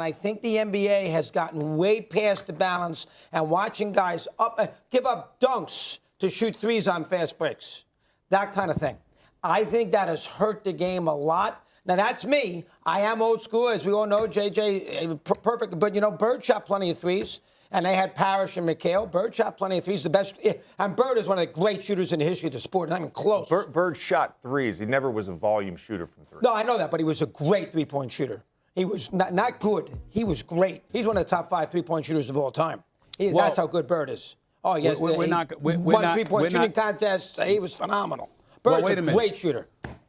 I think the NBA has gotten way past the balance and watching guys give up dunks to shoot threes on fast breaks. That kind of thing. I think that has hurt the game a lot. Now, that's me. I am old school, as we all know. JJ, perfect. But, Bird shot plenty of threes. And they had Parrish and McHale. Bird shot plenty of threes. The best. And Bird is one of the great shooters in the history of the sport. Not even close. Bird shot threes. He never was a volume shooter from three. No, I know that. But he was a great three-point shooter. He was not good. He was great. He's one of the top 5 three-point shooters of all time. That's how good Bird is. Oh, yes. Won three-point shooting contests. He was phenomenal. Bird's a great shooter.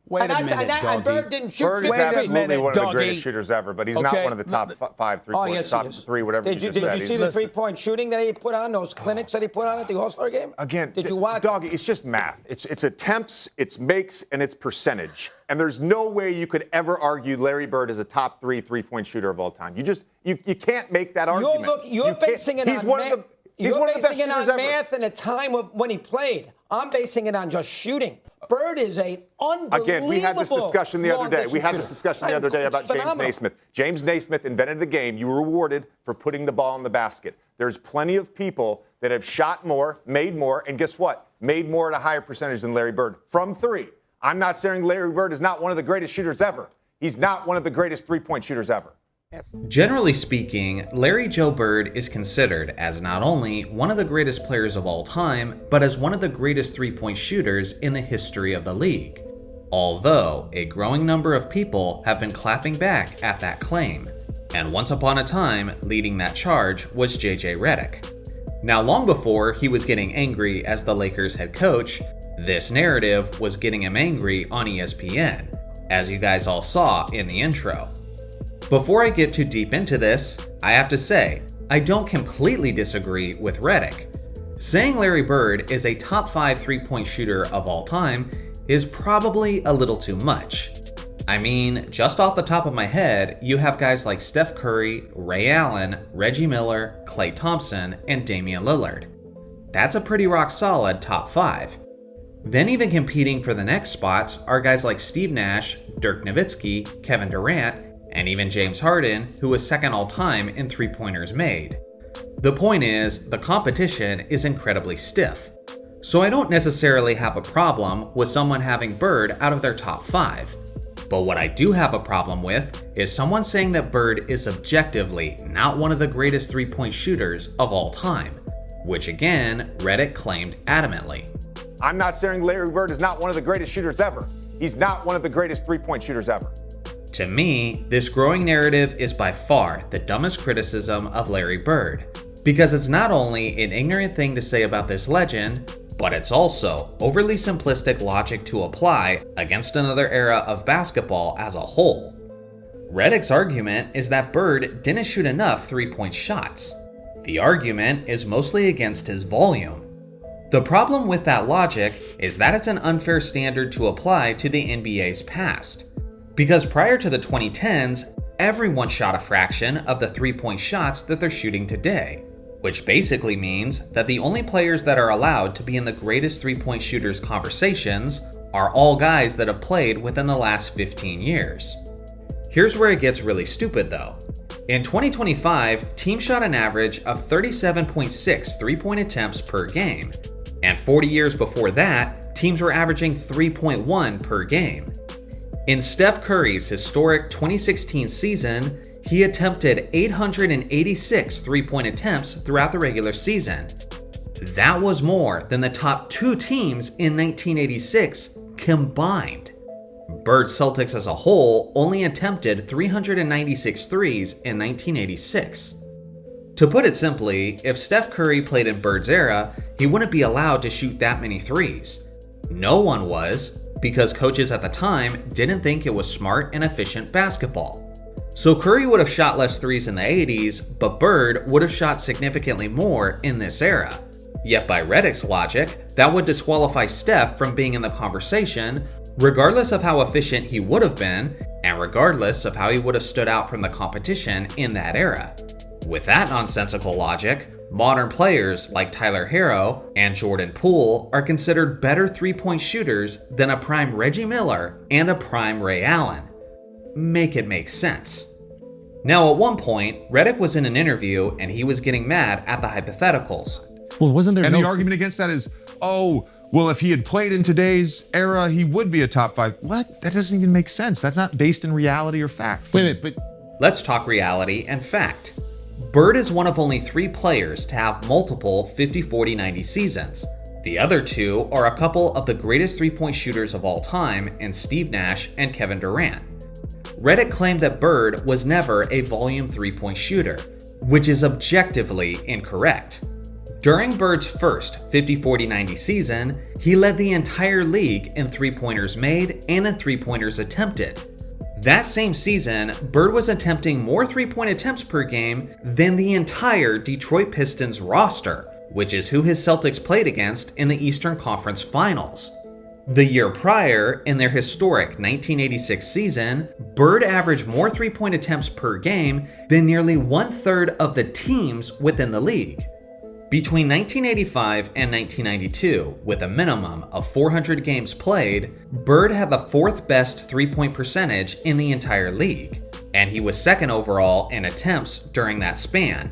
Wait a minute, and Bird didn't shoot. Bird is absolutely one of the greatest shooters ever, but he's not one of the top 5 3-point, top 3, whatever you just said. Did you see the three-point shooting that he put on, those clinics that he put on at the All-Star game? Again, did you watch? Doggy, it's just math. It's attempts, it's makes, and it's percentage. And there's no way you could ever argue Larry Bird is a top 3 3-point shooter of all time. You can't make that argument. You're basing it on math. You're basing it on math and a time of when he played. I'm basing it on just shooting. Bird is a unbelievable. Again, we had this discussion the other day. We had this discussion the other day about James Naismith. James Naismith invented the game. You were rewarded for putting the ball in the basket. There's plenty of people that have shot more, made more, and guess what? Made more at a higher percentage than Larry Bird from 3. I'm not saying Larry Bird is not one of the greatest shooters ever. He's not one of the greatest three-point shooters ever. Generally speaking, Larry Joe Bird is considered as not only one of the greatest players of all time, but as one of the greatest three-point shooters in the history of the league. Although, a growing number of people have been clapping back at that claim. And once upon a time, leading that charge was JJ Redick. Now, long before he was getting angry as the Lakers head coach, this narrative was getting him angry on ESPN, as you guys all saw in the intro. Before I get too deep into this, I have to say, I don't completely disagree with Redick. Saying Larry Bird is a top 5 three-point shooter of all time is probably a little too much. I mean, just off the top of my head, you have guys like Steph Curry, Ray Allen, Reggie Miller, Klay Thompson, and Damian Lillard. That's a pretty rock-solid top 5. Then even competing for the next spots are guys like Steve Nash, Dirk Nowitzki, Kevin Durant, and even James Harden, who was second all-time in three-pointers made. The point is, the competition is incredibly stiff. So I don't necessarily have a problem with someone having Bird out of their top 5. But what I do have a problem with is someone saying that Bird is objectively not one of the greatest three-point shooters of all time, which again, Redick claimed adamantly. I'm not saying Larry Bird is not one of the greatest shooters ever. He's not one of the greatest three-point shooters ever. To me, this growing narrative is by far the dumbest criticism of Larry Bird, because it's not only an ignorant thing to say about this legend, but it's also overly simplistic logic to apply against another era of basketball as a whole. Redick's argument is that Bird didn't shoot enough three-point shots. The argument is mostly against his volume. The problem with that logic is that it's an unfair standard to apply to the NBA's past. Because prior to the 2010s, everyone shot a fraction of the three-point shots that they're shooting today, which basically means that the only players that are allowed to be in the greatest three-point shooters conversations are all guys that have played within the last 15 years. Here's where it gets really stupid though. In 2025, teams shot an average of 37.6 three-point attempts per game, and 40 years before that, teams were averaging 3.1 per game. In Steph Curry's historic 2016 season, he attempted 886 three-point attempts throughout the regular season. That was more than the top 2 teams in 1986 combined. Bird's Celtics as a whole only attempted 396 threes in 1986. To put it simply, if Steph Curry played in Bird's era, he wouldn't be allowed to shoot that many threes. No one was, because coaches at the time didn't think it was smart and efficient basketball. So Curry would have shot less threes in the 80s, but Bird would have shot significantly more in this era. Yet by Redick's logic, that would disqualify Steph from being in the conversation, regardless of how efficient he would have been, and regardless of how he would have stood out from the competition in that era. With that nonsensical logic, modern players like Tyler Herro and Jordan Poole are considered better three-point shooters than a prime Reggie Miller and a prime Ray Allen. Make it make sense. Now, at one point, Redick was in an interview and he was getting mad at the hypotheticals. Well, wasn't there And no... the argument against that is, oh, well, if he had played in today's era, he would be a top 5. What? That doesn't even make sense. That's not based in reality or fact. Wait a minute, but... Let's talk reality and fact. Bird is one of only 3 players to have multiple 50, 40, 90 seasons. The other 2 are a couple of the greatest three-point shooters of all time in Steve Nash and Kevin Durant. Redick claimed that Bird was never a volume three-point shooter, which is objectively incorrect. During Bird's first 50, 40, 90 season, he led the entire league in three-pointers made and in three-pointers attempted. That same season, Bird was attempting more three-point attempts per game than the entire Detroit Pistons roster, which is who his Celtics played against in the Eastern Conference Finals. The year prior, in their historic 1986 season, Bird averaged more three-point attempts per game than nearly 1/3 of the teams within the league. Between 1985 and 1992, with a minimum of 400 games played, Bird had the 4th best three-point percentage in the entire league, and he was 2nd overall in attempts during that span,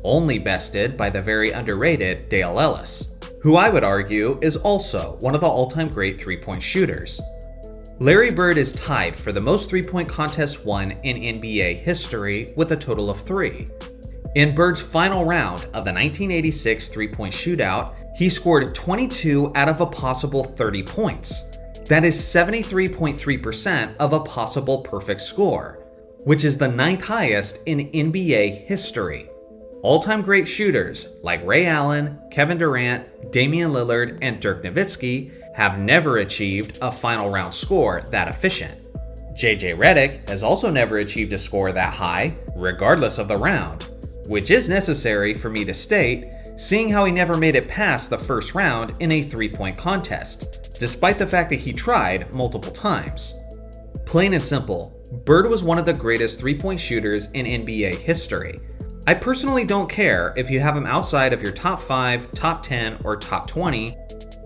only bested by the very underrated Dale Ellis, who I would argue is also one of the all-time great three-point shooters. Larry Bird is tied for the most three-point contests won in NBA history with a total of 3. In Bird's final round of the 1986 three-point shootout, he scored 22 out of a possible 30 points. That is 73.3% of a possible perfect score, which is the 9th highest in NBA history. All-time great shooters like Ray Allen, Kevin Durant, Damian Lillard, and Dirk Nowitzki have never achieved a final round score that efficient. JJ Redick has also never achieved a score that high, regardless of the round, which is necessary for me to state, seeing how he never made it past the first round in a three-point contest, despite the fact that he tried multiple times. Plain and simple, Bird was one of the greatest three-point shooters in NBA history. I personally don't care if you have him outside of your top 5, top 10, or top 20,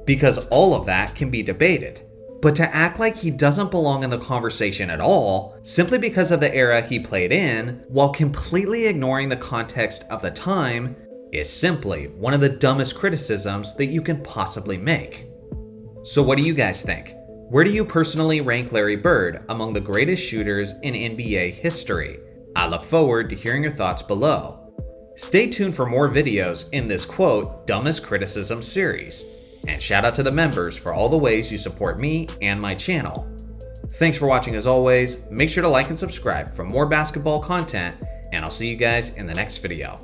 because all of that can be debated. But to act like he doesn't belong in the conversation at all, simply because of the era he played in, while completely ignoring the context of the time, is simply one of the dumbest criticisms that you can possibly make. So what do you guys think? Where do you personally rank Larry Bird among the greatest shooters in NBA history? I look forward to hearing your thoughts below. Stay tuned for more videos in this quote, dumbest criticism series. And shout out to the members for all the ways you support me and my channel. Thanks for watching as always. Make sure to like and subscribe for more basketball content, and I'll see you guys in the next video.